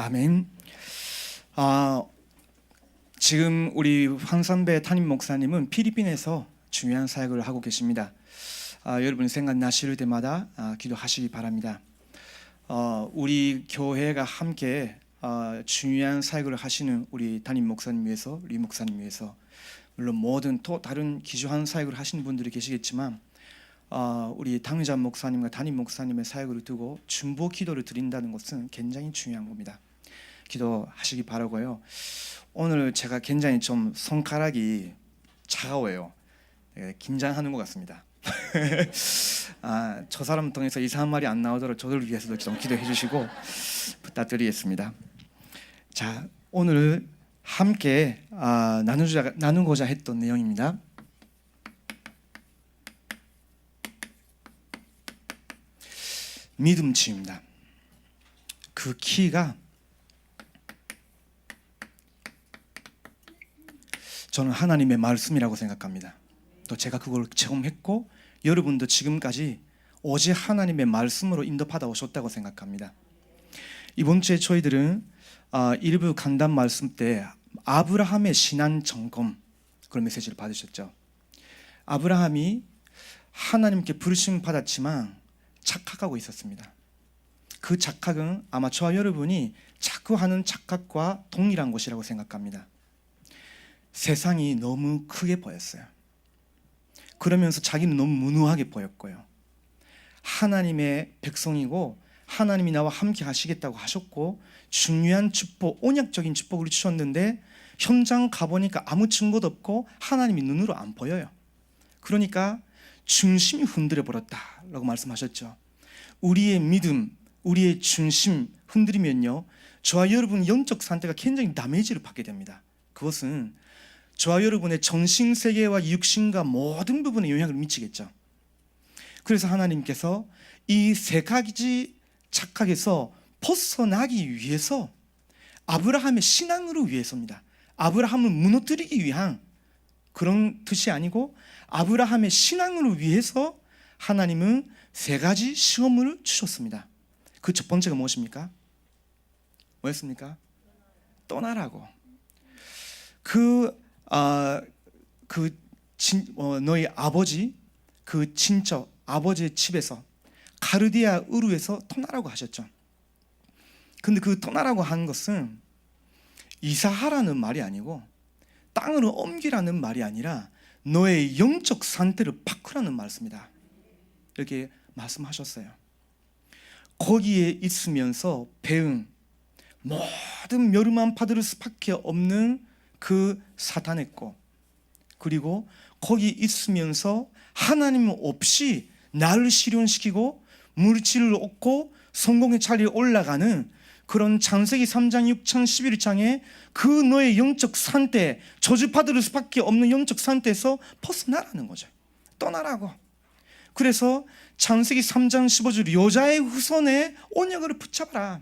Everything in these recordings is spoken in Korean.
아멘. 아, 지금 우리 황선배 담임 목사님은 필리핀에서 중요한 사역을 하고 계십니다. 여러분 생각나실 때마다 기도하시기 바랍니다. 우리 교회가 함께 중요한 사역을 하시는 우리 담임 목사님 위해서, 리 목사님 위해서, 물론 모든 또 다른 기조한 사역을 하시는 분들이 계시겠지만 우리 당의자 목사님과 담임 목사님의 사역을 두고 중보 기도를 드린다는 것은 굉장히 중요한 겁니다. 기도하시기 바라고요. 오늘 제가 굉장히 좀 손가락이 차가워요. 긴장하는 것 같습니다. 저 사람 통해서 이상한 말이 안 나오도록 저를 위해서도 좀 기도해 주시고 부탁드리겠습니다. 자, 오늘 함께 나누고자 했던 내용입니다. 믿음치유입니다. 그 키가 저는 하나님의 말씀이라고 생각합니다. 또 제가 그걸 체험했고 여러분도 지금까지 오직 하나님의 말씀으로 인도받아 오셨다고 생각합니다. 이번 주에 저희들은 일부 간단 말씀 때 아브라함의 신앙 점검 그런 메시지를 받으셨죠. 아브라함이 하나님께 부르심 받았지만 착각하고 있었습니다. 그 착각은 아마 저와 여러분이 자꾸 하는 착각과 동일한 것이라고 생각합니다. 세상이 너무 크게 보였어요. 그러면서 자기는 너무 무능하게 보였고요. 하나님의 백성이고 하나님이 나와 함께 하시겠다고 하셨고 중요한 축복, 언약적인 축복을 주셨는데 현장 가보니까 아무 증거도 없고 하나님이 눈으로 안 보여요. 그러니까 중심이 흔들려 버렸다라고 말씀하셨죠. 우리의 믿음, 우리의 중심 흔들리면요, 저와 여러분 영적 상태가 굉장히 다메이지를 받게 됩니다. 그것은 저와 여러분의 정신세계와 육신과 모든 부분에 영향을 미치겠죠. 그래서 하나님께서 이 세 가지 착각에서 벗어나기 위해서 아브라함의 신앙으로 위해서입니다. 아브라함을 무너뜨리기 위한 그런 뜻이 아니고 아브라함의 신앙을 위해서 하나님은 세 가지 시험을 주셨습니다. 그 첫 번째가 무엇입니까? 뭐였습니까? 떠나라고. 너희 아버지, 그 친척 아버지의 집에서 가르디아 우르에서 떠나라고 하셨죠. 근데 그 떠나라고 한 것은 이사하라는 말이 아니고 땅으로 옮기라는 말이 아니라 너의 영적 상태를 바꾸라는 말씀이다, 이렇게 말씀하셨어요. 거기에 있으면서 배운 모든 멸망 받을 수밖에 없는 그 사탄의 것, 그리고 거기 있으면서 하나님 없이 나를 실현시키고 물질을 얻고 성공의 자리에 올라가는 그런 창세기 3장, 6장, 11장에 그 너의 영적 상태, 저주받을 수밖에 없는 영적 상태에서 벗어나라는 거죠. 떠나라고. 그래서 창세기 3장 15절 여자의 후손의 언약을 붙잡아라.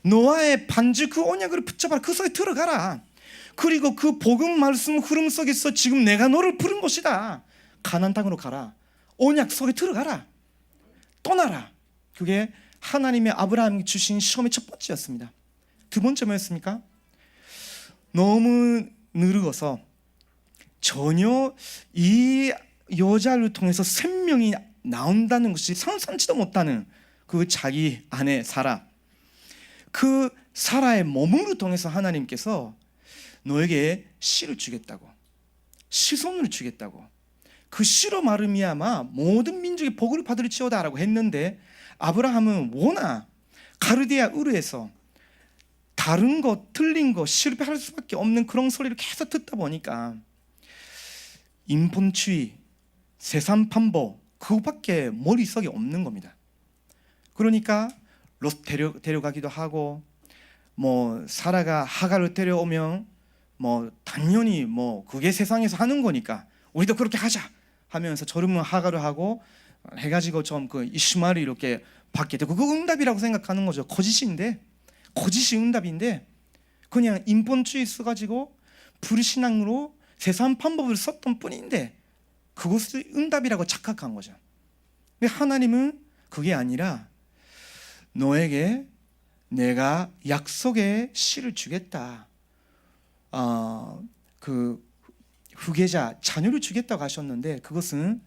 노아의 반지 그 언약을 붙잡아라. 그 속에 들어가라. 그리고 그 복음 말씀 흐름 속에서 지금 내가 너를 부른 것이다. 가나안 땅으로 가라. 언약 속에 들어가라. 떠나라. 그게 하나님의 아브라함이 주신 시험의 첫 번째였습니다. 두 번째 뭐였습니까? 너무 늙어서 전혀 이 여자를 통해서 생명이 나온다는 것이 상상치도 못하는 그 자기 아내 사라, 그 사라의 몸으로 통해서 하나님께서 너에게 씨를 주겠다고, 시손을 주겠다고, 그 씨로 말미암아 모든 민족의 복을 받을지어다라고 했는데 아브라함은 워낙 가르디아 우르에서 다른 것, 틀린 것, 실패할 수밖에 없는 그런 소리를 계속 듣다 보니까 인본주의, 세상 판보 그거밖에 머릿속에 없는 겁니다. 그러니까 롯 데려가기도 하고, 사라가 하갈을 데려오면 당연히 그게 세상에서 하는 거니까 우리도 그렇게 하자 하면서 젊은 하갈을 하고 해가지고 좀 그 이슈마를 이렇게 받게 되고, 그거 응답이라고 생각하는 거죠. 거짓이 응답인데 그냥 인본주의 써가지고 불신앙으로 세상 방법을 썼던 뿐인데 그것을 응답이라고 착각한 거죠. 근데 하나님은 그게 아니라 너에게 내가 약속의 씨를 주겠다. 그 후계자 자녀를 주겠다고 하셨는데 그것은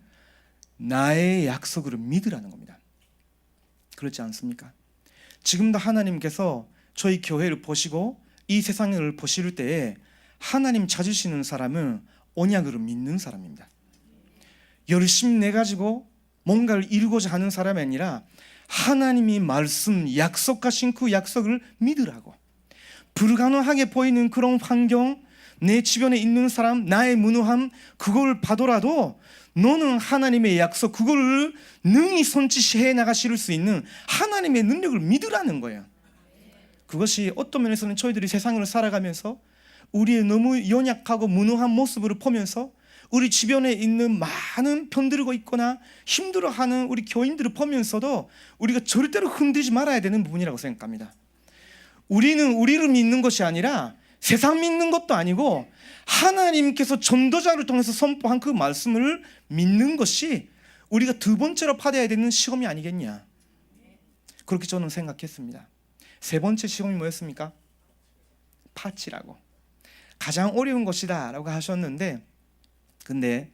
나의 약속을 믿으라는 겁니다. 그렇지 않습니까? 지금도 하나님께서 저희 교회를 보시고 이 세상을 보실 때에 하나님 찾으시는 사람은 언약으로 믿는 사람입니다. 열심히 내가지고 뭔가를 이루고자 하는 사람이 아니라 하나님이 말씀 약속하신 그 약속을 믿으라고. 불가능하게 보이는 그런 환경, 내 주변에 있는 사람, 나의 무능함, 그걸 봐더라도 너는 하나님의 약속, 그걸 능히 손짓해 나가실 수 있는 하나님의 능력을 믿으라는 거예요. 그것이 어떤 면에서는 저희들이 세상을 살아가면서 우리의 너무 연약하고 무능한 모습을 보면서 우리 주변에 있는 많은 병들고 있거나 힘들어하는 우리 교인들을 보면서도 우리가 절대로 흔들지 말아야 되는 부분이라고 생각합니다. 우리는 우리를 믿는 것이 아니라 세상 믿는 것도 아니고 하나님께서 전도자를 통해서 선포한 그 말씀을 믿는 것이 우리가 두 번째로 받아야 되는 시험이 아니겠냐, 그렇게 저는 생각했습니다. 세 번째 시험이 뭐였습니까? 파치라고. 가장 어려운 것이다 라고 하셨는데, 근데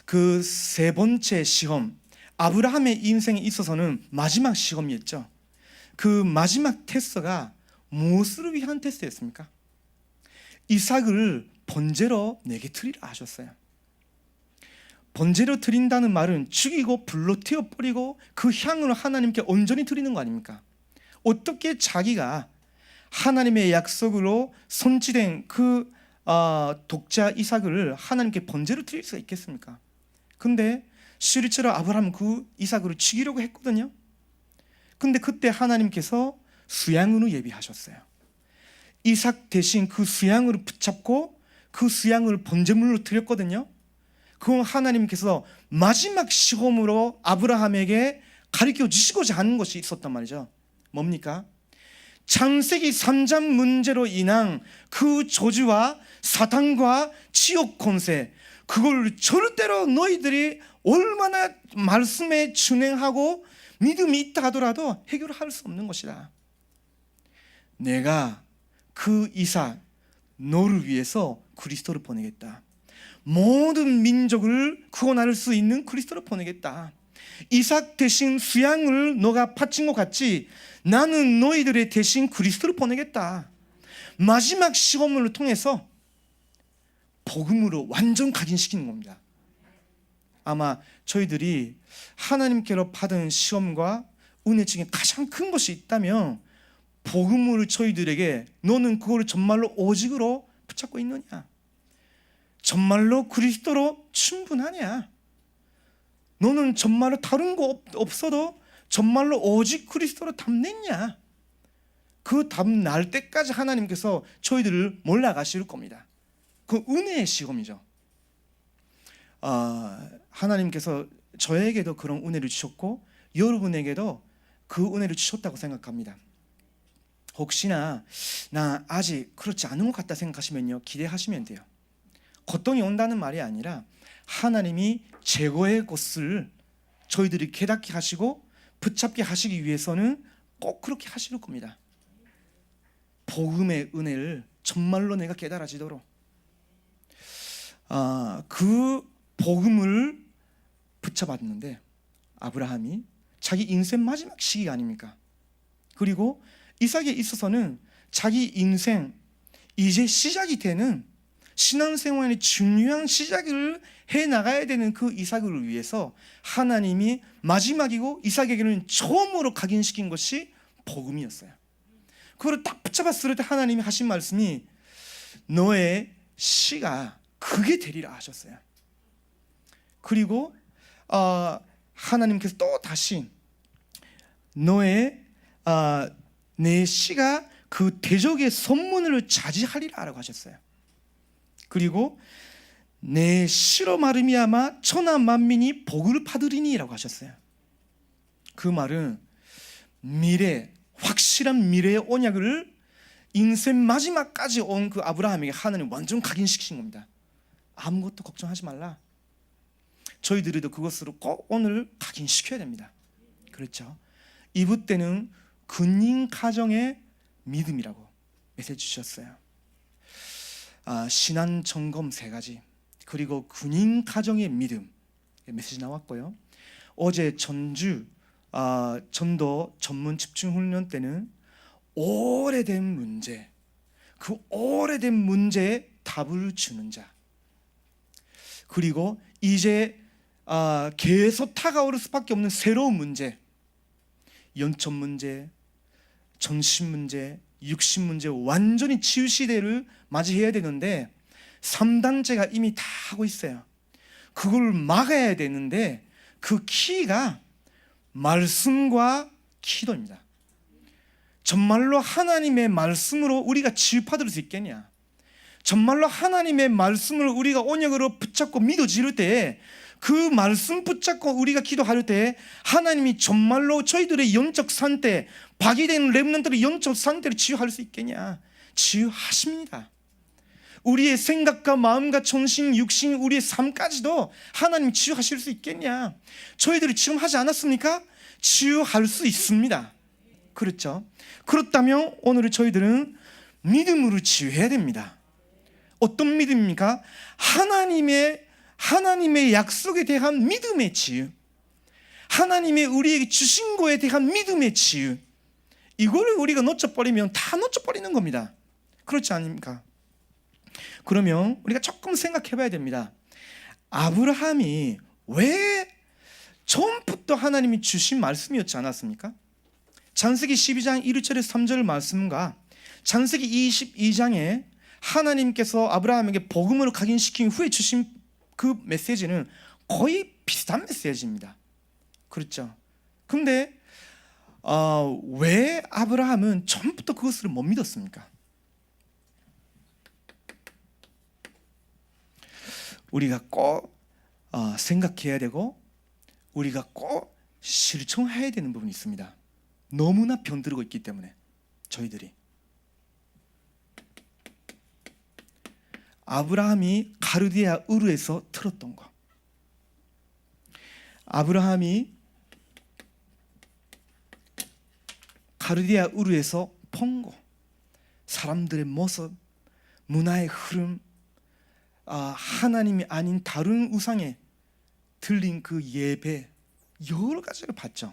그 세 번째 시험, 아브라함의 인생에 있어서는 마지막 시험이었죠. 그 마지막 테스트가 무엇을 위한 테스트였습니까? 이삭을 번제로 내게 드리라 하셨어요. 번제로 드린다는 말은 죽이고 불로 튀어버리고 그 향을 하나님께 온전히 드리는 거 아닙니까? 어떻게 자기가 하나님의 약속으로 선지된 그 독자 이삭을 하나님께 번제로 드릴 수가 있겠습니까? 근데 실제로 아브라함은 그 이삭을 죽이려고 했거든요. 근데 그때 하나님께서 수양으로 예비하셨어요. 이삭 대신 그 수양을 붙잡고 그 수양을 번제물로 드렸거든요. 그건 하나님께서 마지막 시험으로 아브라함에게 가르쳐 주시고자 하는 것이 있었단 말이죠. 뭡니까? 창세기 3장 문제로 인한 그 저주와 사탄과 지옥 권세, 그걸 절대로 너희들이 얼마나 말씀에 준행하고 믿음이 있다 하더라도 해결할 수 없는 것이다. 내가 그 이삭 너를 위해서 그리스도를 보내겠다. 모든 민족을 구원할 수 있는 그리스도를 보내겠다. 이삭 대신 수양을 너가 바친 것 같이 나는 너희들의 대신 그리스도를 보내겠다. 마지막 시험을 통해서 복음으로 완전 각인시키는 겁니다. 아마 저희들이 하나님께로 받은 시험과 은혜 중에 가장 큰 것이 있다면 복음을 저희들에게 너는 그거를 정말로 오직으로 붙잡고 있느냐? 정말로 그리스도로 충분하냐? 너는 정말로 다른 거 없어도 정말로 오직 그리스도로 답냈냐? 그 답 날 때까지 하나님께서 저희들을 몰라가실 겁니다. 그 은혜의 시험이죠. 하나님께서 저에게도 그런 은혜를 주셨고 여러분에게도 그 은혜를 주셨다고 생각합니다. 혹시나 나 아직 그렇지 않은 것 같다 생각하시면요, 기대하시면 돼요. 고통이 온다는 말이 아니라 하나님이 최고의 것을 저희들이 깨닫게 하시고 붙잡게 하시기 위해서는 꼭 그렇게 하실 겁니다. 복음의 은혜를 정말로 내가 깨달아지도록 그 복음을 붙잡았는데 아브라함이 자기 인생 마지막 시기 아닙니까? 그리고 이삭에 있어서는 자기 인생 이제 시작이 되는 신앙생활의 중요한 시작을 해나가야 되는 그 이삭을 위해서 하나님이 마지막이고 이삭에게는 처음으로 각인시킨 것이 복음이었어요. 그걸 딱 붙잡았을 때 하나님이 하신 말씀이 너의 씨가 그게 되리라 하셨어요. 그리고 하나님께서 또 다시 내 씨가 그 대적의 선문을 차지하리라 라고 하셨어요. 그리고 내 씨로 말미암아 천하 만민이 복을 받으리니 라고 하셨어요. 그 말은 미래, 확실한 미래의 언약을 인생 마지막까지 온 그 아브라함에게 하나님 완전 각인시키신 겁니다. 아무것도 걱정하지 말라. 저희들도 그것으로 꼭 오늘 각인시켜야 됩니다. 그렇죠? 이브 때는 군인 가정의 믿음이라고 메시지 주셨어요. 신앙 점검 3가지, 그리고 군인 가정의 믿음 메시지 나왔고요. 어제 전도 전문 집중 훈련 때는 오래된 문제, 그 오래된 문제에 답을 주는 자, 그리고 이제 계속 다가올 수밖에 없는 새로운 문제, 영적 문제, 정신 문제, 육신 문제, 완전히 치유 시대를 맞이해야 되는데 3단체가 이미 다 하고 있어요. 그걸 막아야 되는데 그 키가 말씀과 기도입니다. 정말로 하나님의 말씀으로 우리가 치유받을 수 있겠냐? 정말로 하나님의 말씀을 우리가 언약으로 붙잡고 믿어질 때, 그 말씀 붙잡고 우리가 기도할 때 하나님이 정말로 저희들의 영적 상태, 파괴된 렘넌트들의 영적 상태를 치유할 수 있겠냐? 치유하십니다. 우리의 생각과 마음과 정신, 육신, 우리의 삶까지도 하나님이 치유하실 수 있겠냐? 저희들이 지금 하지 않았습니까? 치유할 수 있습니다. 그렇죠? 그렇다면 오늘 저희들은 믿음으로 치유해야 됩니다. 어떤 믿음입니까? 하나님의 약속에 대한 믿음의 치유, 하나님의 우리에게 주신 거에 대한 믿음의 치유, 이거를 우리가 놓쳐버리면 다 놓쳐버리는 겁니다. 그렇지 않습니까? 그러면 우리가 조금 생각해 봐야 됩니다. 아브라함이 왜 처음부터 하나님이 주신 말씀이었지 않았습니까? 창세기 12장 1절에서 3절 말씀과 창세기 22장에 하나님께서 아브라함에게 복음으로 각인시킨 후에 주신 그 메시지는 거의 비슷한 메시지입니다. 그렇죠? 근데 왜 아브라함은 처음부터 그것을 못 믿었습니까? 우리가 꼭 생각해야 되고 우리가 꼭 실천해야 되는 부분이 있습니다. 너무나 병들고 있기 때문에 저희들이. 아브라함이 가르디아 우르에서 들었던 거, 아브라함이 가르디아 우르에서 본 거, 사람들의 모습, 문화의 흐름, 하나님이 아닌 다른 우상에 들린 그 예배, 여러 가지를 봤죠.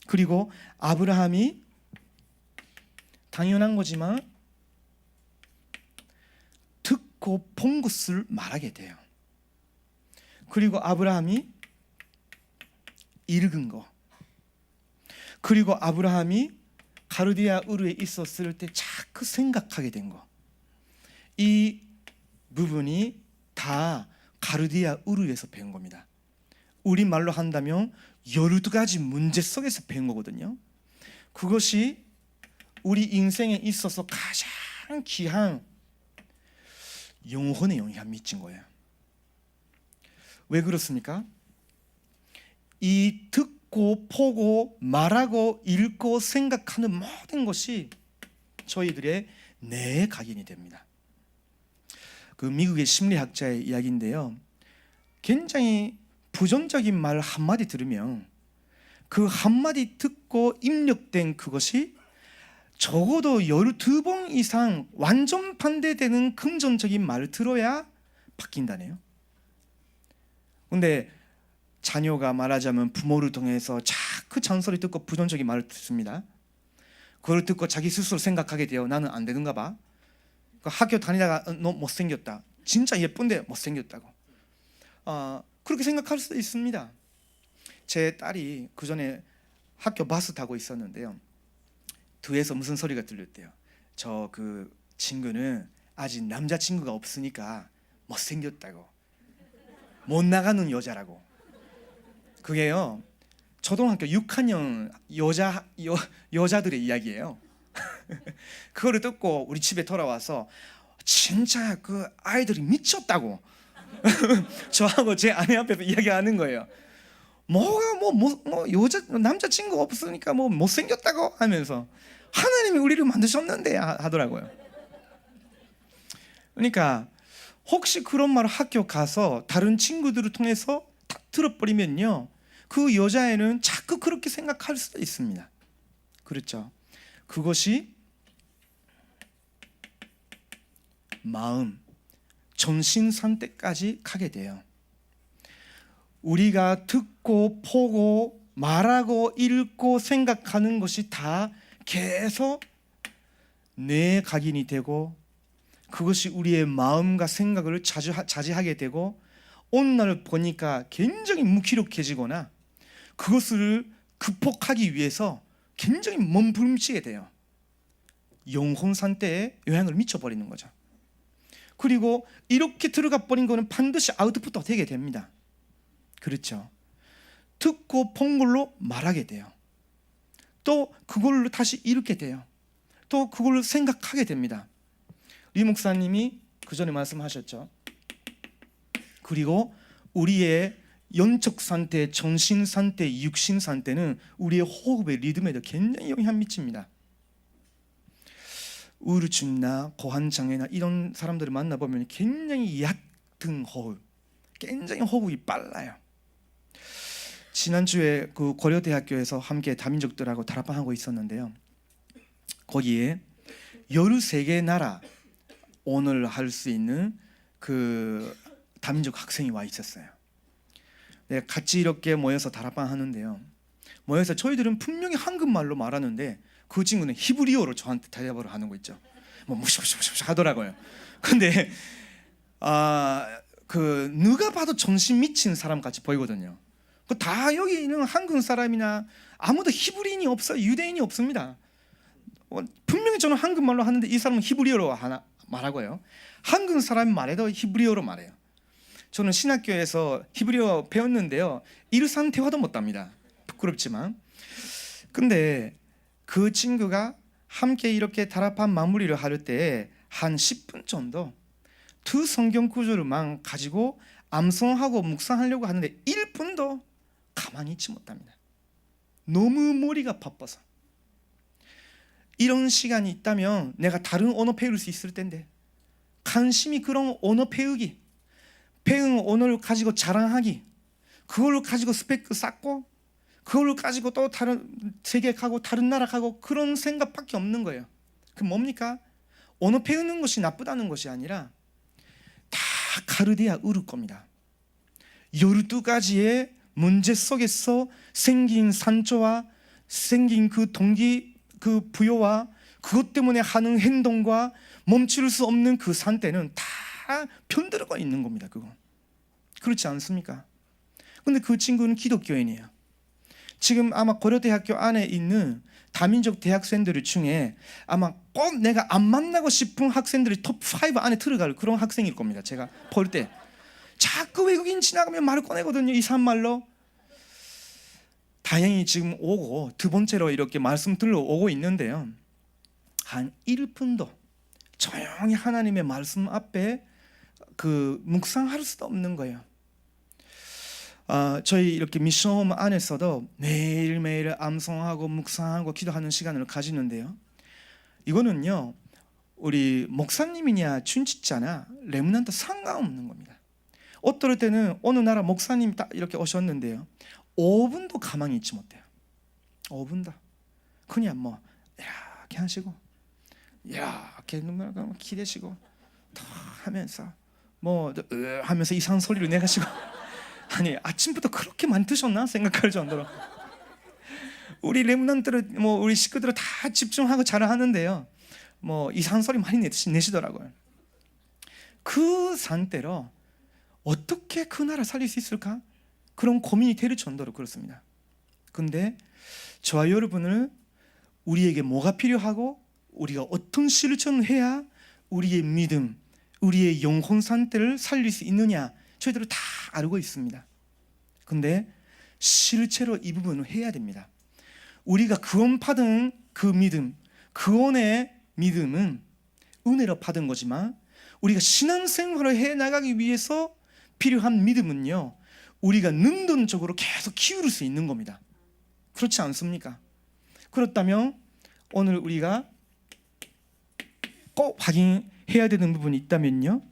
그리고 아브라함이 당연한 거지만 듣고 본 것을 말하게 돼요. 그리고 아브라함이 읽은 거, 그리고 아브라함이 가르디아 우르에 있었을 때 자꾸 생각하게 된 거, 이 부분이 다 가르디아 우르에서 배운 겁니다. 우리말로 한다면 12가지 문제 속에서 배운 거거든요. 그것이 우리 인생에 있어서 가장 귀한 영혼의 영향을 미친 거예요. 왜 그렇습니까? 이 듣고 보고 말하고 읽고 생각하는 모든 것이 저희들의 뇌에 각인이 됩니다. 그 미국의 심리학자의 이야기인데요, 굉장히 부정적인 말 한마디 들으면 그 한마디 듣고 입력된 그것이 적어도 12번 이상 완전 반대되는 긍정적인 말을 들어야 바뀐다네요. 근데 자녀가 말하자면 부모를 통해서 자꾸 잔소리 듣고 부정적인 말을 듣습니다. 그걸 듣고 자기 스스로 생각하게 돼요. 나는 안 되는가 봐. 학교 다니다가 너 못생겼다, 진짜 예쁜데 못생겼다고, 그렇게 생각할 수도 있습니다. 제 딸이 그 전에 학교 버스 타고 있었는데요, 뒤에서 무슨 소리가 들렸대요. 저 그 친구는 아직 남자친구가 없으니까 못생겼다고, 못 나가는 여자라고. 그게요, 초등학교 6학년 여자들의 이야기예요. 그거를 듣고 우리 집에 돌아와서 진짜 그 아이들이 미쳤다고 저하고 제 아내 앞에서 이야기하는 거예요. 여자 남자친구 없으니까 뭐 못생겼다고 하면서 하나님이 우리를 만드셨는데 하더라고요. 그러니까 혹시 그런 말을 학교 가서 다른 친구들을 통해서 딱 들어버리면요, 그 여자애는 자꾸 그렇게 생각할 수도 있습니다. 그렇죠. 그것이 마음, 전신 상태까지 가게 돼요. 우리가 듣고 보고 말하고 읽고 생각하는 것이 다 계속 뇌에 각인이 되고, 그것이 우리의 마음과 생각을 자제하게 되고, 어느 날 보니까 굉장히 무기력해지거나 그것을 극복하기 위해서 굉장히 몸부림치게 돼요. 영혼 상태에 영향을 미쳐버리는 거죠. 그리고 이렇게 들어가 버린 거는 반드시 아웃풋도 되게 됩니다. 그렇죠. 듣고 본 걸로 말하게 돼요. 또 그걸로 다시 읽게 돼요. 또 그걸로 생각하게 됩니다. 리 목사님이 그 전에 말씀하셨죠. 그리고 우리의 영적 상태, 정신 상태, 육신 상태는 우리의 호흡의 리듬에도 굉장히 영향 미칩니다. 우울증이나 고환장애나 이런 사람들을 만나보면 굉장히 얕은 호흡, 굉장히 호흡이 빨라요. 지난주에 그 고려대학교에서 함께 다민족들하고 다락방하고 있었는데요, 거기에 13개 나라 언어를 할 수 있는 그 다민족 학생이 와 있었어요. 네, 같이 이렇게 모여서 다락방 하는데요, 모여서 저희들은 분명히 한국말로 말하는데 그 친구는 히브리어로 저한테 대답을 하는 거 있죠. 뭐 무시무시무시 하더라고요. 근데 그 누가 봐도 정신 미친 사람 같이 보이거든요. 다 여기 있는 한국 사람이나 아무도 히브리인이 없어요. 유대인이 없습니다. 분명히 저는 한국말로 하는데 이 사람은 히브리어로 말하고요, 한국 사람이 말해도 히브리어로 말해요. 저는 신학교에서 히브리어 배웠는데요, 일상 대화도 못합니다. 부끄럽지만. 근데 그 친구가 함께 이렇게 다락방 마무리를 할 때 한 10분 정도 두 성경 구절만 가지고 암송하고 묵상하려고 하는데 1분도 가만히 있지 못합니다. 너무 머리가 바빠서. 이런 시간이 있다면 내가 다른 언어 배울 수 있을 텐데, 관심이 그런 언어 배우기, 배운 언어를 가지고 자랑하기, 그걸 가지고 스펙 쌓고 그걸 가지고 또 다른 세계 가고 다른 나라 가고 그런 생각밖에 없는 거예요. 그 뭡니까? 언어 배우는 것이 나쁘다는 것이 아니라 다 가르디아 으를 겁니다. 12가지의 문제 속에서 생긴 산조와 생긴 그 동기, 그 부여와 그것 때문에 하는 행동과 멈출 수 없는 그 상태는 다 편들어가 있는 겁니다. 그거 그렇지 않습니까? 근데 그 친구는 기독교인이에요. 지금 아마 고려대학교 안에 있는 다민족 대학생들 중에 아마 꼭 내가 안 만나고 싶은 학생들이 톱5 안에 들어갈 그런 학생일 겁니다. 제가 볼 때 자꾸 외국인 지나가면 말을 꺼내거든요, 이상한 말로. 다행히 지금 오고 두 번째로 이렇게 말씀 들러오고 있는데요, 한 1분도 조용히 하나님의 말씀 앞에 그 묵상할 수도 없는 거예요. 저희 이렇게 미션홈 안에서도 매일매일 암송하고 묵상하고 기도하는 시간을 가지는데요, 이거는요 우리 목사님이냐 춘치자나 렘넌트 상관없는 겁니다. 어떨 때는 어느 나라 목사님이 딱 이렇게 오셨는데요, 5분도 가만히 있지 못해요. 5분도 그냥 뭐 이렇게 하시고 이렇게 눈물 기대시고 더 하면서 뭐 하면서 이상한 소리를 내가시고 아니 아침부터 그렇게 많이 드셨나 생각할 정도로 우리 렘넌트들 뭐 우리 식구들은 다 집중하고 잘하는데요, 뭐 이상한 소리 많이 내시더라고요. 그 상태로 어떻게 그 나라 살릴 수 있을까? 그런 고민이 될 정도로 그렇습니다. 근데 저와 여러분은 우리에게 뭐가 필요하고 우리가 어떤 실천을 해야 우리의 믿음, 우리의 영혼 상태를 살릴 수 있느냐, 저희들은 다 알고 있습니다. 근데 실제로 이 부분을 해야 됩니다. 우리가 구원받은 그 믿음, 구원의 믿음은 은혜로 받은 거지만 우리가 신앙생활을 해나가기 위해서 필요한 믿음은요, 우리가 능동적으로 계속 키울 수 있는 겁니다. 그렇지 않습니까? 그렇다면 오늘 우리가 꼭 확인해야 되는 부분이 있다면요,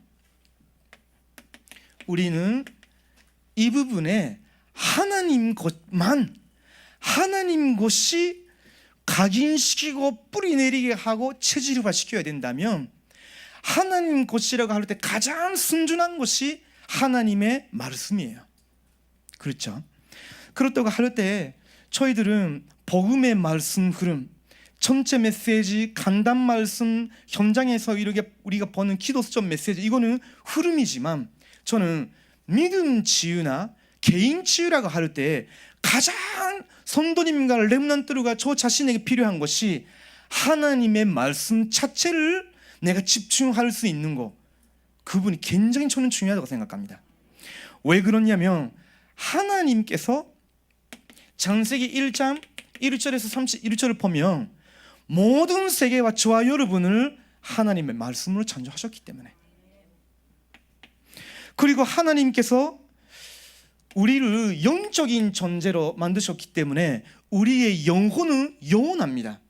우리는 이 부분에 하나님 것이 각인시키고 뿌리내리게 하고 체질화시켜야 된다면 하나님 것이라고 할 때 가장 순전한 것이 하나님의 말씀이에요. 그렇죠? 그렇다고 할 때 저희들은 복음의 말씀 흐름, 전체 메시지, 간단 말씀, 현장에서 이렇게 우리가 보는 기도 수점 메시지, 이거는 흐름이지만 저는 믿음 치유나 개인 치유라고 할 때 가장 성도님과 렘넌트가 저 자신에게 필요한 것이 하나님의 말씀 자체를 내가 집중할 수 있는 거, 그분이 굉장히 저는 중요하다고 생각합니다. 왜 그러냐면 하나님께서 창세기 1장 1절에서 31절을 보면 모든 세계와 저와 여러분을 하나님의 말씀으로 창조하셨기 때문에, 그리고 하나님께서 우리를 영적인 존재로 만드셨기 때문에 우리의 영혼은 영원합니다.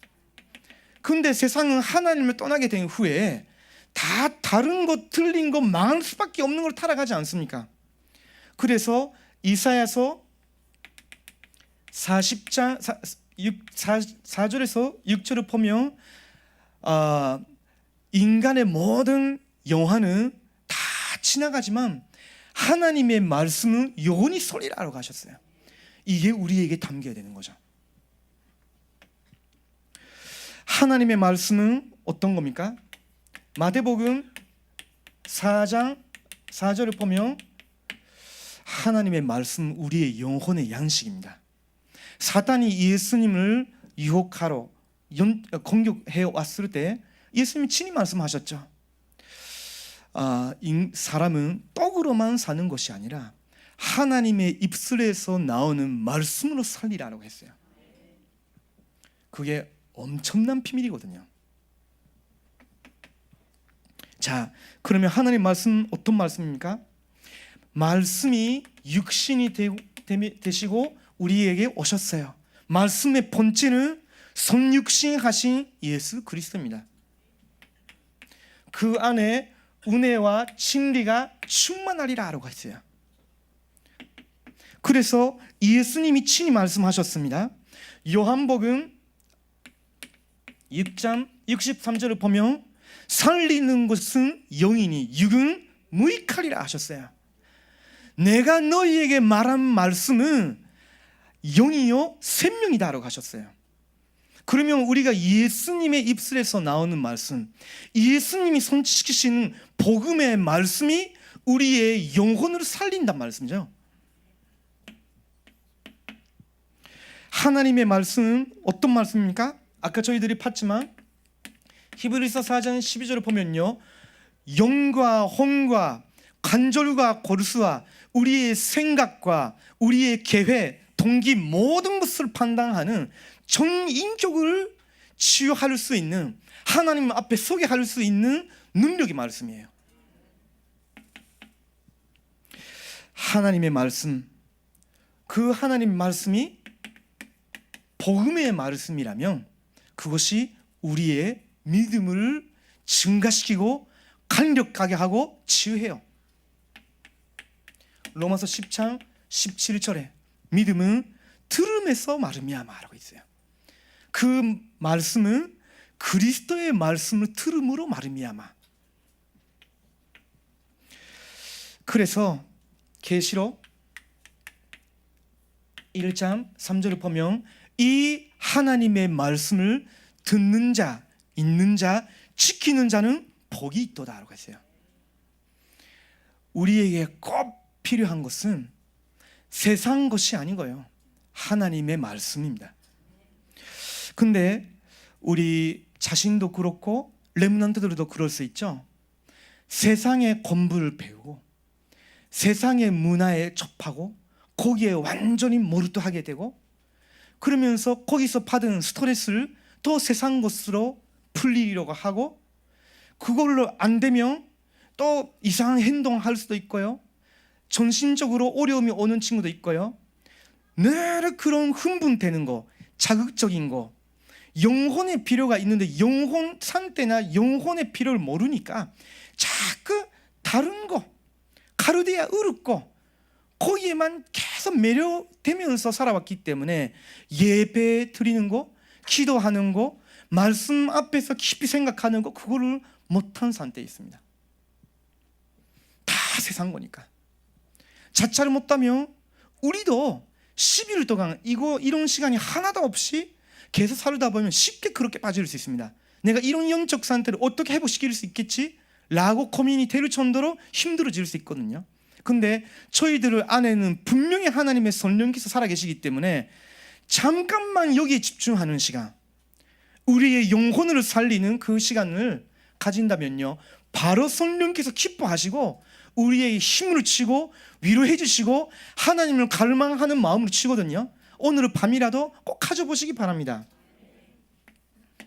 근데 세상은 하나님을 떠나게 된 후에 다 다른 것, 틀린 것, 망할 수밖에 없는 걸 타락하지 않습니까? 그래서 이사야서 40장 4절에서 6절을 보면 인간의 모든 영화는 다 지나가지만 하나님의 말씀은 영원히 서리라고 하셨어요. 이게 우리에게 담겨야 되는 거죠. 하나님의 말씀은 어떤 겁니까? 마태복음 4장 4절을 보면 하나님의 말씀은 우리의 영혼의 양식입니다. 사단이 예수님을 유혹하러 공격해 왔을 때 예수님이 친히 말씀하셨죠. 사람은 떡으로만 사는 것이 아니라 하나님의 입술에서 나오는 말씀으로 살리라고 했어요. 그게 엄청난 비밀이거든요. 자, 그러면 하나님 말씀 어떤 말씀입니까? 말씀이 육신이 되시고 우리에게 오셨어요. 말씀의 본체는 성육신 하신 예수 그리스도입니다. 그 안에 은혜와 진리가 충만하리라고 했어요. 그래서 예수님이 친히 말씀하셨습니다. 요한복음 6장 63절을 보면 살리는 것은 영이니 육은 무익하리라 하셨어요. 내가 너희에게 말한 말씀은 영이요 생명이다라고 하셨어요. 그러면 우리가 예수님의 입술에서 나오는 말씀, 예수님이 성취시키시는 복음의 말씀이 우리의 영혼을 살린단 말씀이죠. 하나님의 말씀은 어떤 말씀입니까? 아까 저희들이 봤지만 히브리서 4장 12절을 보면요, 영과 혼과 관절과 골수와 우리의 생각과 우리의 계획, 동기 모든 것을 판단하는 전인격을 치유할 수 있는, 하나님 앞에 서게 할 수 있는 능력의 말씀이에요. 하나님의 말씀, 그 하나님의 말씀이 복음의 말씀이라면 그것이 우리의 믿음을 증가시키고 강력하게 하고 치유해요. 로마서 10장 17절에 믿음은 들음에서 말미암아라고 있어요. 그 말씀은 그리스도의 말씀을 들음으로 말미암아. 그래서 계시록 1장 3절을 보면 이 하나님의 말씀을 듣는 자, 읽는 자, 지키는 자는 복이 있도다라고 했어요. 우리에게 꼭 필요한 것은 세상 것이 아니고요, 하나님의 말씀입니다. 근데 우리 자신도 그렇고 렘넌트들도 그럴 수 있죠. 세상의 공부를 배우고 세상의 문화에 접하고 거기에 완전히 몰두하게 되고, 그러면서 거기서 받은 스트레스를 또 세상 것으로 풀리려고 하고, 그걸로 안 되면 또 이상한 행동할 수도 있고요, 정신적으로 어려움이 오는 친구도 있고요, 늘 그런 흥분되는 거, 자극적인 거, 영혼의 필요가 있는데 영혼 상태나 영혼의 필요를 모르니까 자꾸 다른 거, 가르디아 어렵고 거기에만 계속 매료되면서 살아왔기 때문에 예배 드리는 거, 기도하는 거, 말씀 앞에서 깊이 생각하는 거, 그거를 못한 상태에 있습니다. 다 세상 거니까. 자차를 못하면 우리도 10일 동안 이런 시간이 하나도 없이 계속 살다 보면 쉽게 그렇게 빠질 수 있습니다. 내가 이런 영적 상태를 어떻게 회복시킬 수 있겠지? 라고 고민이 될 정도로 힘들어질 수 있거든요. 근데 저희들 안에는 분명히 하나님의 성령께서 살아계시기 때문에 잠깐만 여기에 집중하는 시간, 우리의 영혼을 살리는 그 시간을 가진다면요, 바로 성령께서 기뻐하시고 우리의 힘을 치고 위로해 주시고 하나님을 갈망하는 마음으로 치거든요. 오늘 밤이라도 꼭 가져보시기 바랍니다.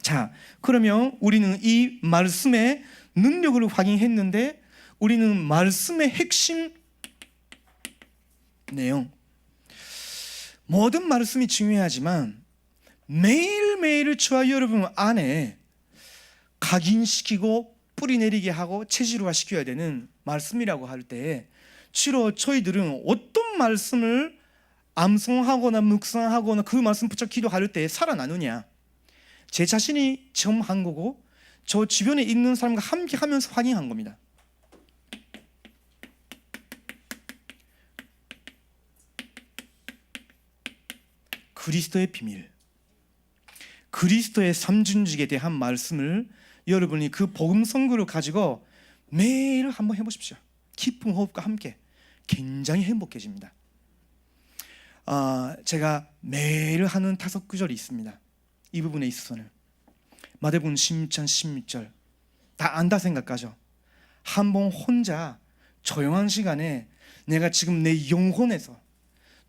자, 그러면 우리는 이 말씀의 능력을 확인했는데, 우리는 말씀의 핵심 내용, 모든 말씀이 중요하지만 매일매일 저와 여러분 안에 각인시키고 뿌리내리게 하고 체질화시켜야 되는 말씀이라고 할 때, 주로 저희들은 어떤 말씀을 암송하거나 묵상하거나 그 말씀 붙여 기도할 때 살아나느냐, 제 자신이 처음 한 거고 저 주변에 있는 사람과 함께 하면서 확인한 겁니다. 그리스도의 비밀, 그리스도의 삼중직에 대한 말씀을 여러분이 그 복음 선교를 가지고 매일 한번 해보십시오. 깊은 호흡과 함께 굉장히 행복해집니다. 제가 매일 하는 5구절이 있습니다. 이 부분에 있어서는 마태복음 16장 16절 다 안다 생각하죠. 한번 혼자 조용한 시간에 내가 지금 내 영혼에서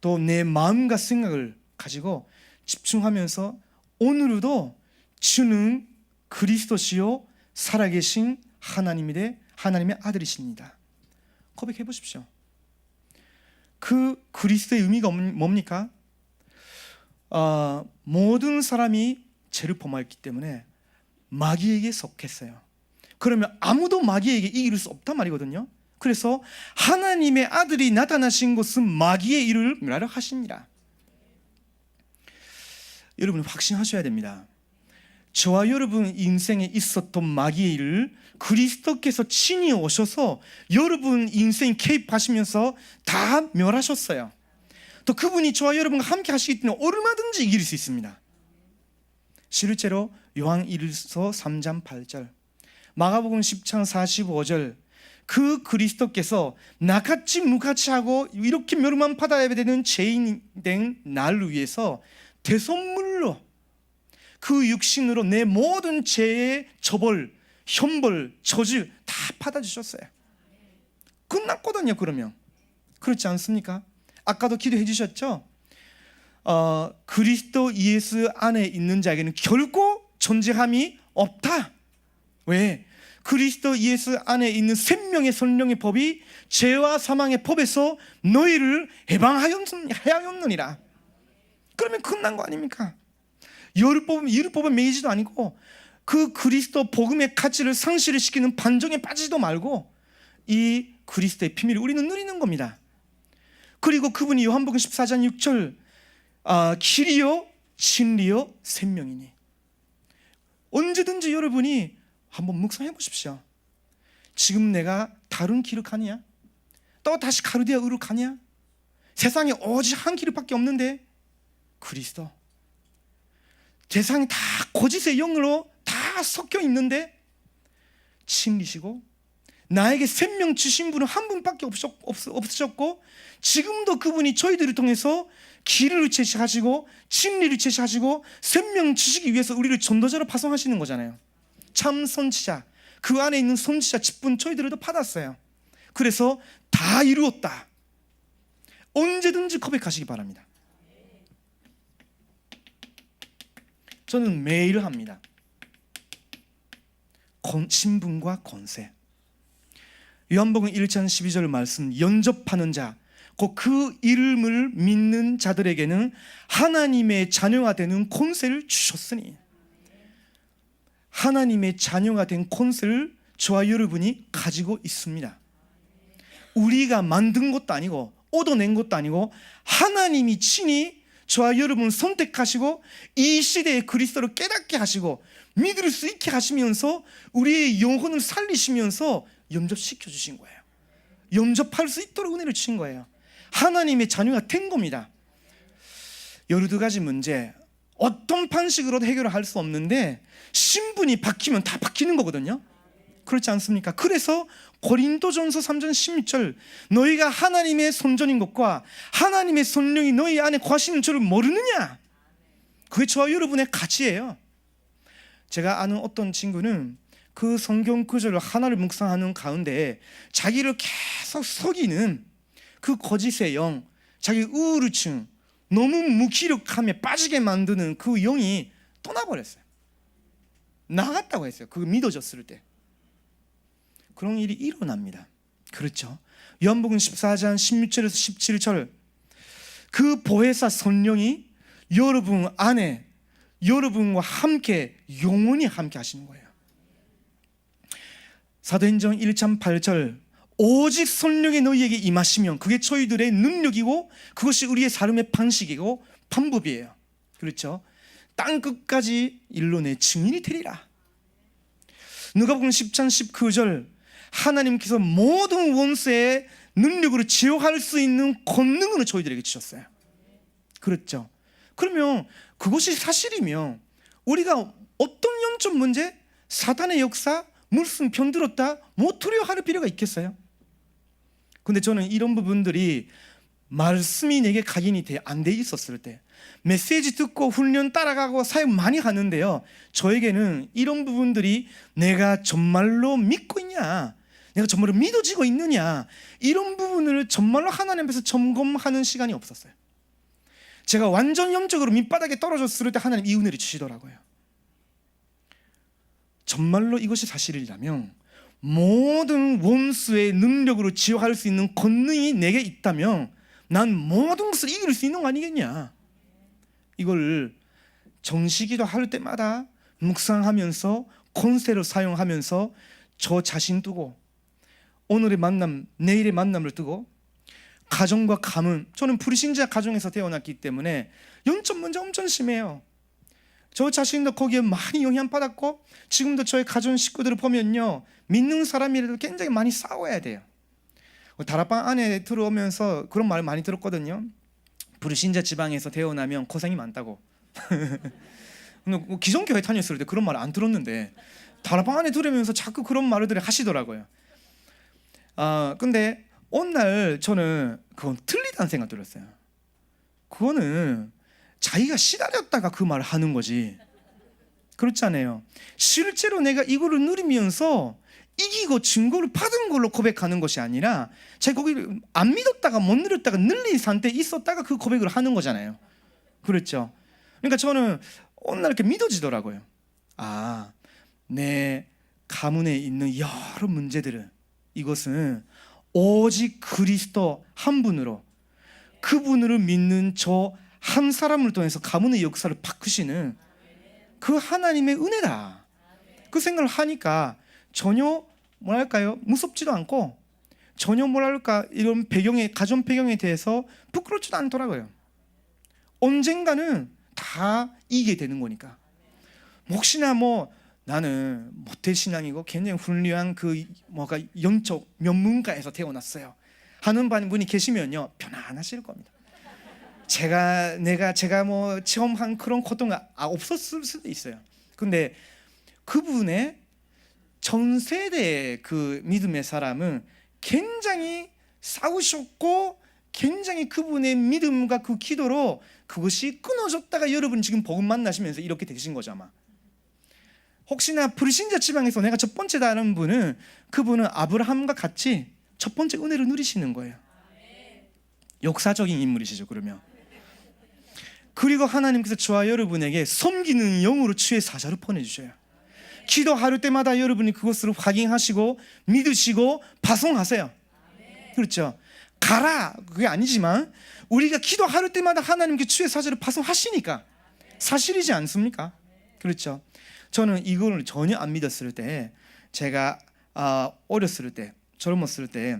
또 내 마음과 생각을 가지고 집중하면서 오늘도 주는 그리스도시요 살아계신 하나님의 아들이십니다. 고백해 보십시오. 그 그리스도의 의미가 뭡니까? 모든 사람이 죄를 범하였기 때문에 마귀에게 속했어요. 그러면 아무도 마귀에게 이길 수 없단 말이거든요. 그래서 하나님의 아들이 나타나신 것은 마귀의 일을 멸하려 하십니다. 여러분 확신하셔야 됩니다. 저와 여러분 인생에 있었던 마귀의 일을 그리스도께서 친히 오셔서 여러분 인생 개입하시면서 다 멸하셨어요. 또 그분이 저와 여러분과 함께 하시기 때문에 얼마든지 이길 수 있습니다. 실제로 요한 1서 3장 8절, 마가복음 10장 45절, 그 그리스도께서 나같이 무같이 하고 이렇게 멸망 받아야 되는 죄인 된 나를 위해서 대선물로 그 육신으로 내 모든 죄의 처벌, 형벌, 저주 다 받아주셨어요. 끝났거든요. 그러면 그렇지 않습니까? 아까도 기도해 주셨죠? 그리스도 예수 안에 있는 자에게는 결코 존재함이 없다. 왜? 그리스도 예수 안에 있는 생명의 성령의 법이 죄와 사망의 법에서 너희를 해방하였느니라. 그러면 끝난 거 아닙니까? 율법은 매이지도 아니고 그 그리스도 복음의 가치를 상실을 시키는 반정에 빠지지도 말고 이 그리스도의 비밀을 우리는 누리는 겁니다. 그리고 그분이 요한복음 14장 6절 길이요 진리요 생명이니, 언제든지 여러분이 한번 묵상해 보십시오. 지금 내가 다른 길을 가냐? 또 다시 가르디아으로 가냐? 세상에 오직 한 길밖에 없는데 그리스도. 세상이 다 거짓의 영으로 다 섞여 있는데 진리시고 나에게 생명 주신 분은 한 분밖에 없으셨고 지금도 그분이 저희들을 통해서 길을 제시하시고 진리를 제시하시고 생명 주시기 위해서 우리를 전도자로 파송하시는 거잖아요. 참 선지자, 그 안에 있는 선지자 직분 저희들도 받았어요. 그래서 다 이루었다. 언제든지 고백하시기 바랍니다. 저는 매일 합니다. 신분과 권세. 요한복음 1장 12절 말씀, 영접하는 자, 곧 그 이름을 믿는 자들에게는 하나님의 자녀가 되는 권세를 주셨으니, 하나님의 자녀가 된 권세를 저와 여러분이 가지고 있습니다. 우리가 만든 것도 아니고 얻어낸 것도 아니고 하나님이 친히 저와 여러분을 선택하시고 이 시대의 그리스도를 깨닫게 하시고 믿을 수 있게 하시면서 우리의 영혼을 살리시면서 영접시켜 주신 거예요. 영접할 수 있도록 은혜를 주신 거예요. 하나님의 자녀가 된 겁니다. 12가지 문제 어떤 방식으로도 해결을 할 수 없는데 신분이 바뀌면 다 바뀌는 거거든요. 그렇지 않습니까? 그래서 고린도전서 3장 16절 너희가 하나님의 손전인 것과 하나님의 성령이 너희 안에 거하시는 줄을 모르느냐? 그게 저와 여러분의 가치예요. 제가 아는 어떤 친구는 그 성경 구절을 하나를 묵상하는 가운데 자기를 계속 속이는 그 거짓의 영, 자기 우울증, 너무 무기력함에 빠지게 만드는 그 영이 떠나버렸어요. 나갔다고 했어요. 그거 믿어졌을 때. 그런 일이 일어납니다. 그렇죠? 요한복음 14장 16절에서 17절 그 보혜사 성령이 여러분 안에 여러분과 함께 영원히 함께 하시는 거예요. 사도행전 1장 8절 오직 성령이 너희에게 임하시면 그게 저희들의 능력이고 그것이 우리의 삶의 방식이고 방법이에요. 그렇죠? 땅끝까지 일러 내 증인이 되리라. 누가복음 10장 19절 하나님께서 모든 원수의 능력으로 제어할 수 있는 권능을 저희들에게 주셨어요. 그렇죠? 그러면 그것이 사실이면 우리가 어떤 영적 문제, 사탄의 역사, 물씀 편들었다 뭐 두려워할 필요가 있겠어요? 근데 저는 이런 부분들이 말씀이 내게 각인이 안 돼 있었을 때 메시지 듣고 훈련 따라가고 사역 많이 하는데요, 저에게는 이런 부분들이 내가 정말로 믿고 있냐, 내가 정말로 믿어지고 있느냐, 이런 부분을 정말로 하나님 앞에서 점검하는 시간이 없었어요. 제가 완전 영적으로 밑바닥에 떨어졌을 때 하나님 이 은혜를 주시더라고요. 정말로 이것이 사실이라면 모든 원수의 능력으로 지어할 수 있는 권능이 내게 있다면 난 모든 것을 이길 수 있는 거 아니겠냐. 이걸 정시기도 할 때마다 묵상하면서 권세를 사용하면서 저 자신 두고 오늘의 만남, 내일의 만남을 두고 가정과 가문, 저는 불신자 가정에서 태어났기 때문에 영적 문제 엄청 심해요. 저 자신도 거기에 많이 영향받았고 지금도 저희 가정 식구들을 보면요, 믿는 사람이라도 굉장히 많이 싸워야 돼요. 다락방 안에 들어오면서 그런 말 많이 들었거든요. 불신자 지방에서 태어나면 고생이 많다고. 기존교회 다녔을 때 그런 말 안 들었는데 다락방 안에 들으면서 자꾸 그런 말을 하시더라고요. 근데 어느 날 저는 그건 틀리다는 생각 들었어요. 그거는 자기가 시달렸다가 그 말을 하는 거지. 그렇잖아요. 실제로 내가 이거를 누리면서 이기고 증거를 받은 걸로 고백하는 것이 아니라 제가 거기를 안 믿었다가 못 누렸다가 늘린 상태에 있었다가 그 고백을 하는 거잖아요. 그렇죠? 그러니까 저는 어느 날 이렇게 믿어지더라고요. 내 가문에 있는 여러 문제들은 이것은 오직 그리스도 한 분으로, 그분을 믿는 저 한 사람을 통해서 가문의 역사를 바꾸시는 그 하나님의 은혜다. 그 생각을 하니까 전혀 뭐랄까요, 무섭지도 않고 전혀 뭐랄까 이런 배경에, 가정 배경에 대해서 부끄럽지도 않더라고요. 언젠가는 다 이기게 되는 거니까. 혹시나 나는 모태신앙이고 굉장히 훌륭한 그 영적 명문가에서 태어났어요 하는 분이 계시면요, 편안하실 겁니다. 제가 체험한 그런 고통이 없었을 수도 있어요. 근데 그분의 전 세대의 그 믿음의 사람은 굉장히 싸우셨고 굉장히 그분의 믿음과 그 기도로 그것이 끊어졌다가 여러분 지금 복음 만나시면서 이렇게 되신 거죠 아마. 혹시나 불신자 지방에서 내가 첫 번째다 하는 분은 그분은 아브라함과 같이 첫 번째 은혜를 누리시는 거예요. 역사적인 인물이시죠. 그러면 그리고 하나님께서 저와 여러분에게 섬기는 영으로 주의 사자를 보내주셔요. 기도할 때마다 여러분이 그것을 확인하시고 믿으시고 파송하세요. 그렇죠? 가라 그게 아니지만 우리가 기도할 때마다 하나님께 주의 사자를 파송하시니까 사실이지 않습니까? 그렇죠? 저는 이걸 전혀 안 믿었을 때, 제가 어렸을 때, 젊었을 때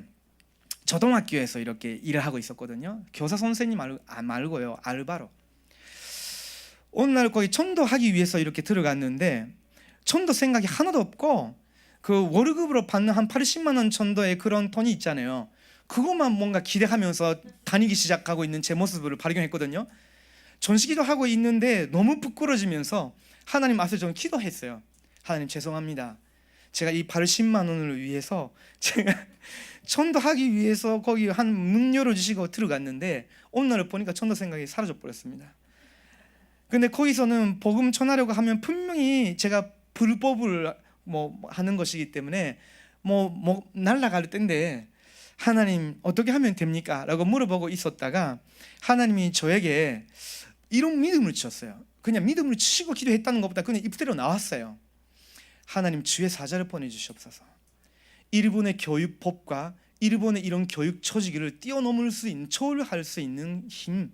초등학교에서 이렇게 일을 하고 있었거든요. 교사 선생님 말고요, 알바로. 어느 날 거기 전도하기 위해서 이렇게 들어갔는데 전도 생각이 하나도 없고 그 월급으로 받는 한 80만 원 정도의 그런 돈이 있잖아요. 그것만 뭔가 기대하면서 다니기 시작하고 있는 제 모습을 발견했거든요. 전시기도 하고 있는데 너무 부끄러지면서 하나님 앞에 좀 기도했어요. 하나님 죄송합니다. 제가 이 80만 원을 위해서 제가 전도하기 위해서 거기 한 문 열어주시고 들어갔는데 오늘을 보니까 전도 생각이 사라져 버렸습니다. 근데 거기서는 복음 전하려고 하면 분명히 제가 불법을 하는 것이기 때문에 날아갈 때인데 하나님 어떻게 하면 됩니까? 라고 물어보고 있었다가 하나님이 저에게 이런 믿음을 주셨어요. 그냥 믿음을 주시고 기도했다는 것보다 그냥 입대로 나왔어요. 하나님 주의 사자를 보내주시옵소서. 일본의 교육법과 일본의 이런 교육 처지기를 뛰어넘을 수 있는, 초월할 수 있는 힘,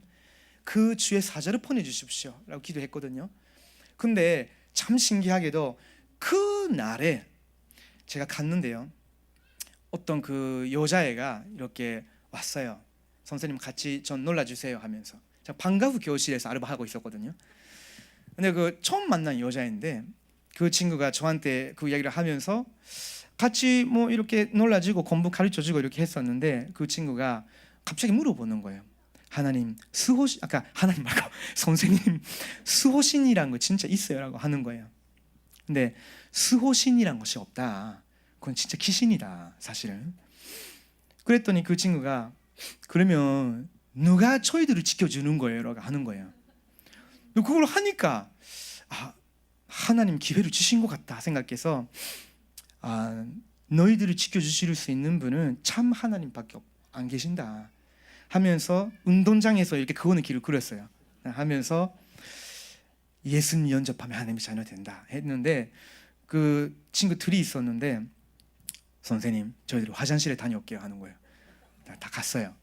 그 주의 사자를 보내주십시오 라고 기도했거든요. 근데 참 신기하게도 그 날에 제가 갔는데요, 어떤 그 여자애가 이렇게 왔어요. 선생님 같이 전 놀라주세요 하면서. 제가 방과 후 교실에서 알바하고 있었거든요. 근데 그 처음 만난 여자인데 그 친구가 저한테 그 이야기를 하면서 같이 이렇게 놀라주고 공부 가르쳐주고 이렇게 했었는데 그 친구가 갑자기 물어보는 거예요. 하나님 수호신, 아까 하나님 말고 선생님 수호신이란 거 진짜 있어요? 라고 하는 거예요. 근데 수호신이란 것이 없다. 그건 진짜 귀신이다 사실은. 그랬더니 그 친구가 그러면 누가 저희들을 지켜주는 거예요? 라고 하는 거예요. 그걸 하니까 하나님 기회를 주신 것 같다 생각해서 너희들을 지켜주실 수 있는 분은 참 하나님밖에 안 계신다 하면서 운동장에서 이렇게 그거는 길을 그렸어요. 하면서 예수님 영접하면 하나님의 자녀 된다 했는데 그 친구들이 있었는데 선생님 저희들 화장실에 다녀올게요 하는 거예요. 다 갔어요.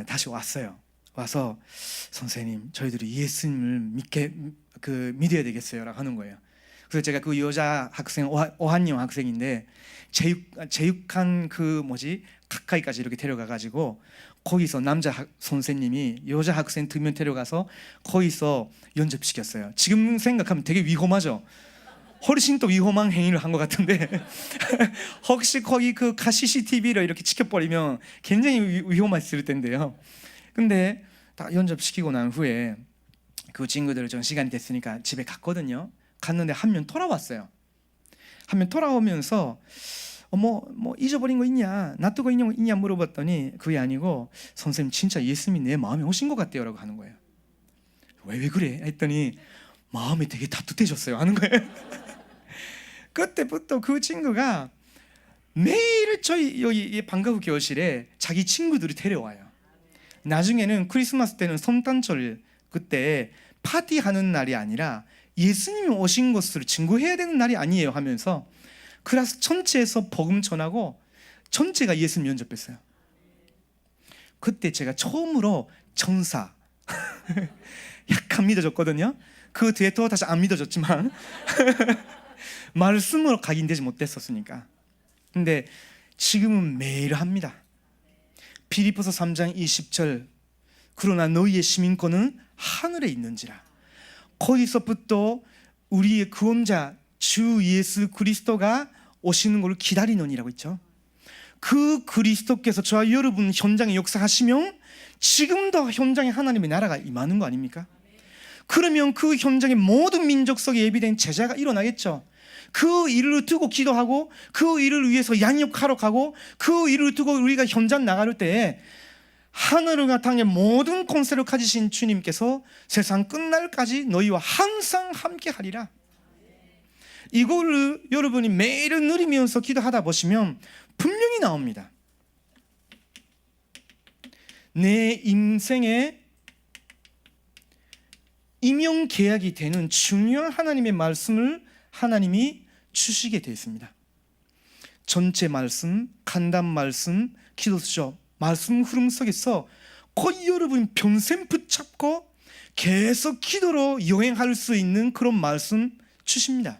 다시 왔어요. 와서 선생님 저희들이 예수님을 믿어야 되겠어요 라고 하는 거예요. 그래서 제가 그 여자 학생 오한영 학생인데 제육한 가까이까지 이렇게 데려가가지고 거기서 남자 선생님이 여자 학생 2명 데려가서 거기서 연접시켰어요. 지금 생각하면 되게 위험하죠. 훨씬 더 위험한 행위를 한 것 같은데 혹시 거기 그 CCTV를 이렇게 지켜버리면 굉장히 위험했을 텐데요. 근데 다 연접시키고 난 후에 그 친구들은 좀 시간이 됐으니까 집에 갔거든요. 갔는데 한 명 돌아왔어요. 한 명 돌아오면서 잊어버린 거 있냐, 놔두고 있는 거 있냐 물어봤더니 그게 아니고 선생님 진짜 예수님이 내 마음에 오신 것 같대요 라고 하는 거예요. 왜 그래? 했더니 마음이 되게 따뜻해졌어요 하는 거예요. 그때부터 그 친구가 매일 저희 여기 방과 후 교실에 자기 친구들이 데려와요. 나중에는 크리스마스 때는 성탄절 그때 파티하는 날이 아니라 예수님이 오신 것을 증거해야 되는 날이 아니에요 하면서 클래스 전체에서 복음 전하고 전체가 예수님 영접했어요. 그때 제가 처음으로 천사 약간 믿어졌거든요. 그 뒤에 또 다시 안 믿어졌지만 말씀으로 각인되지 못했었으니까. 근데 지금은 매일 합니다. 빌립보서 3장 20절 그러나 너희의 시민권은 하늘에 있는지라. 거기서부터 우리의 구원자 주 예수 그리스도가 오시는 것을 기다리느니라고 있죠. 그 그리스도께서 저와 여러분 현장에 역사하시면 지금도 현장에 하나님의 나라가 임하는 거 아닙니까? 그러면 그 현장에 모든 민족 속에 예비된 제자가 일어나겠죠. 그 일을 두고 기도하고 그 일을 위해서 양육하러 가고 그 일을 두고 우리가 현장 나갈 때 하늘과 땅의 모든 권세를 가지신 주님께서 세상 끝날까지 너희와 항상 함께 하리라. 이거를 여러분이 매일 누리면서 기도하다 보시면 분명히 나옵니다. 내 인생에 임용 계약이 되는 중요한 하나님의 말씀을 하나님이 주시게 되어 있습니다. 전체 말씀, 간단 말씀, 기도서 말씀 흐름 속에서 거의 여러분 평생 붙잡고 계속 기도로 여행할 수 있는 그런 말씀 주십니다.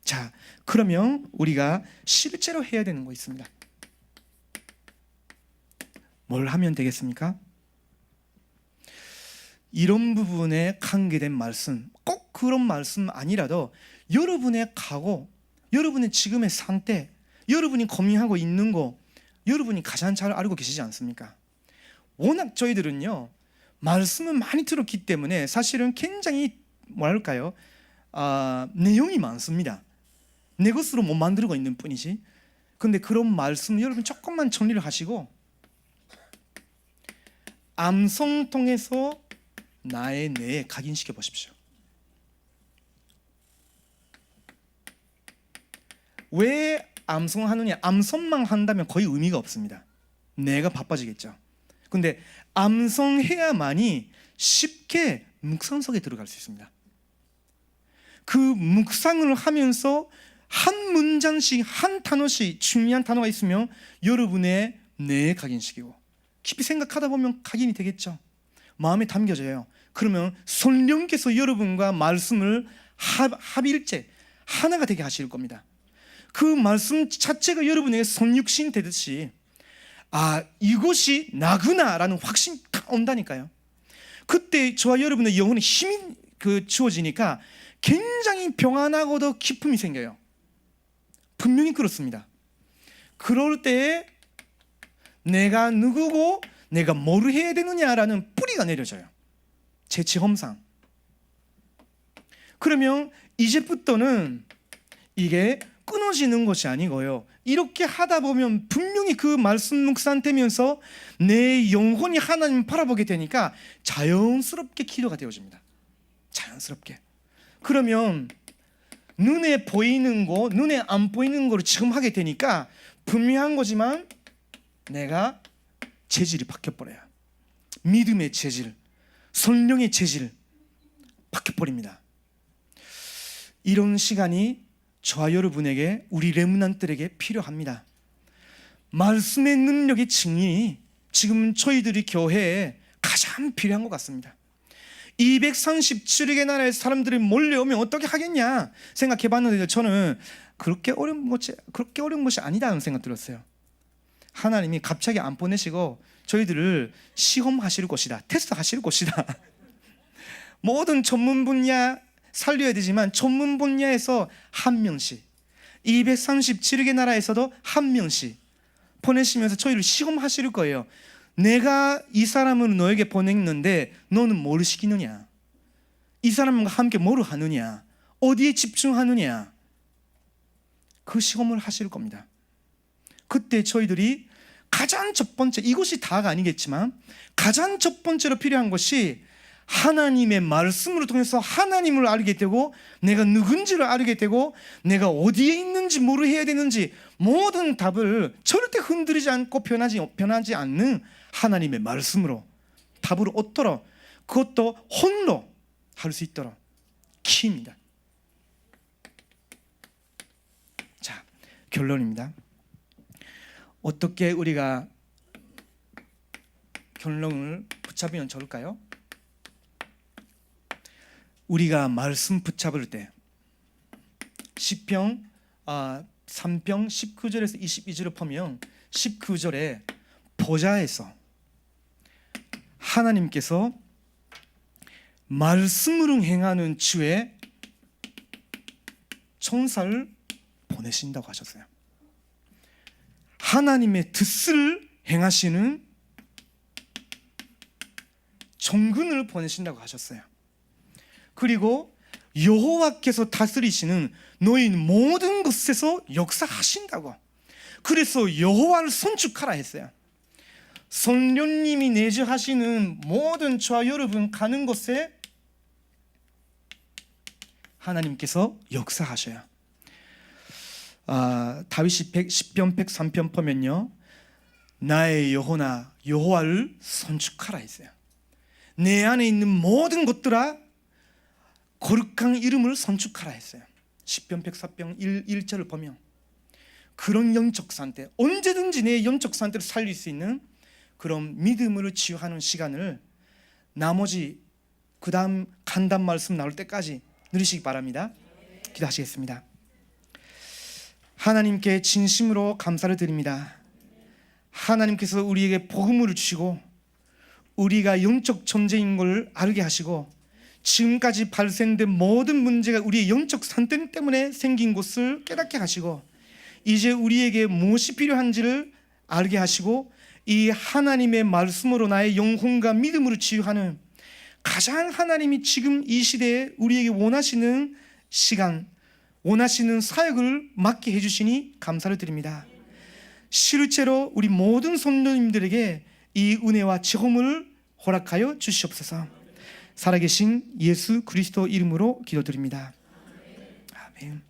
자, 그러면 우리가 실제로 해야 되는 거 있습니다. 뭘 하면 되겠습니까? 이런 부분에 관계된 말씀, 꼭 그런 말씀 아니라도 여러분의 각오, 여러분의 지금의 상태, 여러분이 고민하고 있는 거 여러분이 가장 잘 알고 계시지 않습니까? 워낙 저희들은요 말씀을 많이 들었기 때문에 사실은 굉장히 뭐랄까요, 내용이 많습니다. 내 것으로 못 만들고 있는 뿐이지. 근데 그런 말씀 여러분 조금만 정리를 하시고 암송 통해서 나의 뇌에 각인시켜 보십시오. 왜 암송하느냐? 암송만 한다면 거의 의미가 없습니다. 뇌가 바빠지겠죠. 근데 암송해야만이 쉽게 묵상 속에 들어갈 수 있습니다. 그 묵상을 하면서 한 문장씩 한 단어씩 중요한 단어가 있으면 여러분의 뇌에 각인시키고 깊이 생각하다 보면 각인이 되겠죠. 마음에 담겨져요. 그러면 성령께서 여러분과 말씀을 합일체 하나가 되게 하실 겁니다. 그 말씀 자체가 여러분에게 성육신 되듯이 이것이 나구나라는 확신이 딱 온다니까요. 그때 저와 여러분의 영혼에 힘이 주어지니까 굉장히 평안하고도 기쁨이 생겨요. 분명히 그렇습니다. 그럴 때 내가 누구고 내가 뭘 해야 되느냐라는 뿌리가 내려져요. 제 체험상. 그러면 이제부터는 이게 끊어지는 것이 아니고요, 이렇게 하다 보면 분명히 그 말씀 묵상되면서 내 영혼이 하나님을 바라보게 되니까 자연스럽게 기도가 되어집니다. 자연스럽게. 그러면 눈에 보이는 거, 눈에 안 보이는 거를 지금 하게 되니까 분명한 거지만 내가 재질이 바뀌어버려요. 믿음의 재질, 성령의 재질 바뀌어버립니다. 이런 시간이 저와 여러분에게, 우리 렘넌트들에게 필요합니다. 말씀의 능력의 증인이 지금 저희들이 교회에 가장 필요한 것 같습니다. 237개 나라의 사람들이 몰려오면 어떻게 하겠냐 생각해 봤는데 저는 그렇게 어려운 것이 아니다는 생각 들었어요. 하나님이 갑자기 안 보내시고 저희들을 시험하실 것이다, 테스트하실 것이다. 모든 전문 분야 살려야 되지만 전문 분야에서 한 명씩, 237개 나라에서도 한 명씩 보내시면서 저희를 시험하실 거예요. 내가 이 사람을 너에게 보냈는데 너는 뭘 시키느냐, 이 사람과 함께 뭘 하느냐, 어디에 집중하느냐, 그 시험을 하실 겁니다. 그때 저희들이 가장 첫 번째, 이것이 다가 아니겠지만 가장 첫 번째로 필요한 것이 하나님의 말씀을 통해서 하나님을 알게 되고 내가 누군지를 알게 되고 내가 어디에 있는지 뭘 해야 되는지 모든 답을 절대 흔들리지 않고 변하지 않는 하나님의 말씀으로 답을 얻도록, 그것도 홀로 할 수 있도록 키입니다. 자, 결론입니다. 어떻게 우리가 결론을 붙잡으면 좋을까요? 우리가 말씀 붙잡을 때 시편 3편 19절에서 22절을 보면 19절에 보좌에서 하나님께서 말씀으로 행하는 주의 천사를 보내신다고 하셨어요. 하나님의 뜻을 행하시는 정군을 보내신다고 하셨어요. 그리고 여호와께서 다스리시는 너희 모든 것에서 역사하신다고. 그래서 여호와를 선축하라 했어요. 성령님이 내주하시는 모든 저와 여러분 가는 곳에 하나님께서 역사하셔요. 다윗이 시편 103편 보면요, 나의 영혼아 여호와를 선축하라 했어요. 내 안에 있는 모든 것들아 거룩한 이름을 선축하라 했어요. 시편 104편 1절을 보면 그런 영적 상태, 언제든지 내 영적 상태를 살릴 수 있는 그런 믿음으로 치유하는 시간을 나머지 그 다음 간단 말씀 나올 때까지 누리시기 바랍니다. 기도하시겠습니다. 하나님께 진심으로 감사를 드립니다. 하나님께서 우리에게 복음을 주시고 우리가 영적 존재인 걸 알게 하시고 지금까지 발생된 모든 문제가 우리의 영적 선택 때문에 생긴 것을 깨닫게 하시고 이제 우리에게 무엇이 필요한지를 알게 하시고 이 하나님의 말씀으로 나의 영혼과 믿음으로 치유하는 가장 하나님이 지금 이 시대에 우리에게 원하시는 시간, 원하시는 사역을 맡게 해주시니 감사를 드립니다. 실제로 우리 모든 성도님들에게 이 은혜와 체험을 허락하여 주시옵소서. 살아계신 예수 그리스도 이름으로 기도드립니다. 아멘.